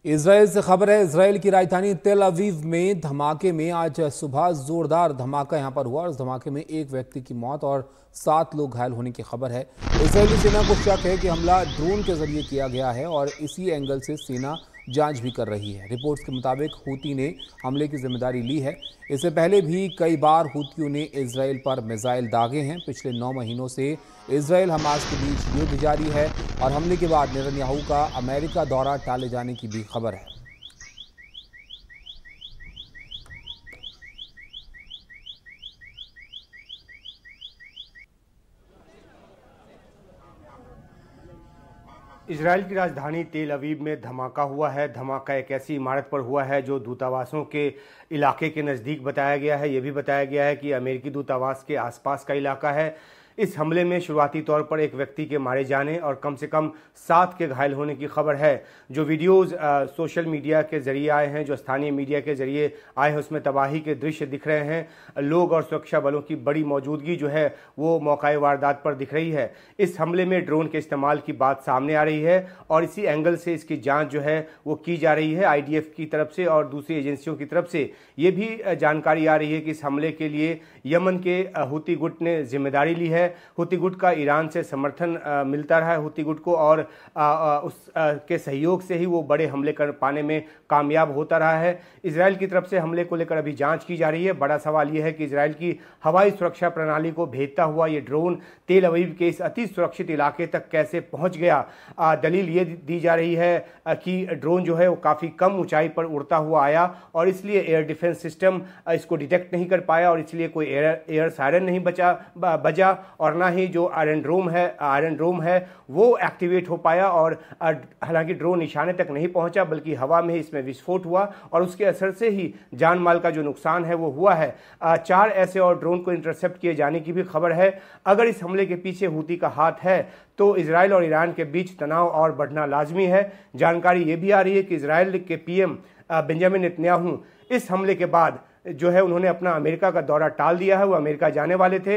Israel से खबर है। इसराइल की राजधानी तेल अवीव में धमाके में आज सुबह जोरदार धमाका यहां पर हुआ और इस धमाके में एक व्यक्ति की मौत और 7 लोग घायल होने की खबर है। इसराइली सेना को शक है कि हमला ड्रोन के जरिए किया गया है और इसी एंगल से सेना जांच भी कर रही है। रिपोर्ट्स के मुताबिक हूती ने हमले की जिम्मेदारी ली है। इससे पहले भी कई बार हूतियों ने इसराइल पर मिसाइल दागे हैं। पिछले 9 महीनों से इसराइल हमास के बीच युद्ध जारी है और हमले के बाद नेतन्याहू का अमेरिका दौरा टाले जाने की भी खबर है। इजराइल की राजधानी तेल अवीव में धमाका हुआ है। धमाका एक ऐसी इमारत पर हुआ है जो दूतावासों के इलाके के नज़दीक बताया गया है। यह भी बताया गया है कि अमेरिकी दूतावास के आसपास का इलाका है। इस हमले में शुरुआती तौर पर एक व्यक्ति के मारे जाने और कम से कम 7 के घायल होने की खबर है। जो वीडियोज़ सोशल मीडिया के जरिए आए हैं, जो स्थानीय मीडिया के जरिए आए हैं, उसमें तबाही के दृश्य दिख रहे हैं। लोग और सुरक्षा बलों की बड़ी मौजूदगी जो है वो मौका वारदात पर दिख रही है। इस हमले में ड्रोन के इस्तेमाल की बात सामने आ रही है और इसी एंगल से इसकी जाँच जो है वो की जा रही है IDF की तरफ से और दूसरी एजेंसियों की तरफ से। ये भी जानकारी आ रही है कि इस हमले के लिए यमन के हूती गुट ने जिम्मेदारी ली है। हूती गुट का ईरान से समर्थन मिलता रहा है हूती गुट को और उस के सहयोग से ही वो बड़े हमले कर पाने में कामयाब होता रहा है। इजराइल की तरफ से हमले को लेकर अभी जांच की जा रही है। बड़ा सवाल यह है कि इजराइल की हवाई सुरक्षा प्रणाली को भेदता हुआ ये ड्रोन तेल अवीव के इस अति सुरक्षित इलाके तक कैसे पहुंच गया। दलील ये दी जा रही है कि ड्रोन जो है वो काफ़ी कम ऊंचाई पर उड़ता हुआ आया और इसलिए एयर डिफेंस सिस्टम इसको डिटेक्ट नहीं कर पाया और इसलिए कोई एयर सायरन नहीं बजा और ना ही जो आयरन ड्रोम है वो एक्टिवेट हो पाया और हालांकि ड्रोन निशाने तक नहीं पहुंचा बल्कि हवा में ही इसमें विस्फोट हुआ और उसके असर से ही जान माल का जो नुकसान है वो हुआ है। 4 ऐसे और ड्रोन को इंटरसेप्ट किए जाने की भी खबर है। अगर इस हमले के पीछे हूती का हाथ है तो इजराइल और ईरान के बीच तनाव और बढ़ना लाजमी है। जानकारी ये भी आ रही है कि इजराइल के PM बेंजामिन नेतन्याहू इस हमले के बाद जो है उन्होंने अपना अमेरिका का दौरा टाल दिया है। वो अमेरिका जाने वाले थे।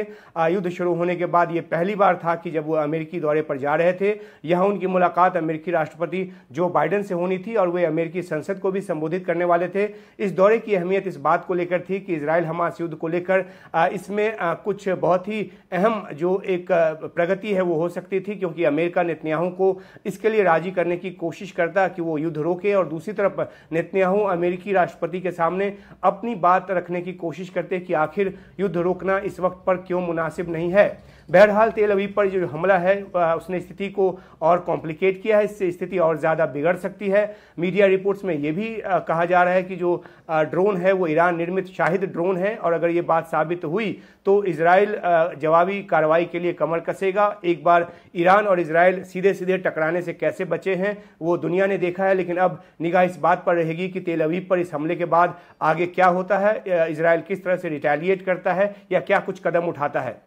युद्ध शुरू होने के बाद ये पहली बार था कि जब वो अमेरिकी दौरे पर जा रहे थे। यहाँ उनकी मुलाकात अमेरिकी राष्ट्रपति जो बाइडेन से होनी थी और वे अमेरिकी संसद को भी संबोधित करने वाले थे। इस दौरे की अहमियत इस बात को लेकर थी कि इजराइल हमास युद्ध को लेकर इसमें कुछ बहुत ही अहम जो एक प्रगति है वो हो सकती थी, क्योंकि अमेरिका नेतन्याहू को इसके लिए राजी करने की कोशिश करता कि वो युद्ध रोके और दूसरी तरफ नेतन्याहू अमेरिकी राष्ट्रपति के सामने अपनी बात रखने की कोशिश करते कि आखिर युद्ध रोकना इस वक्त पर क्यों मुनासिब नहीं है। बहरहाल तेल अवीव पर जो हमला है उसने स्थिति को और कॉम्प्लिकेट किया है। इससे स्थिति और ज़्यादा बिगड़ सकती है। मीडिया रिपोर्ट्स में यह भी कहा जा रहा है कि जो ड्रोन है वो ईरान निर्मित शाहिद ड्रोन है और अगर ये बात साबित हुई तो इजराइल जवाबी कार्रवाई के लिए कमर कसेगा। एक बार ईरान और इजराइल सीधे सीधे टकराने से कैसे बचे हैं वो दुनिया ने देखा है, लेकिन अब निगाह इस बात पर रहेगी कि तेल अवीव पर इस हमले के बाद आगे क्या होता है, इजराइल किस तरह से रिटेलिएट करता है या क्या कुछ कदम उठाता है।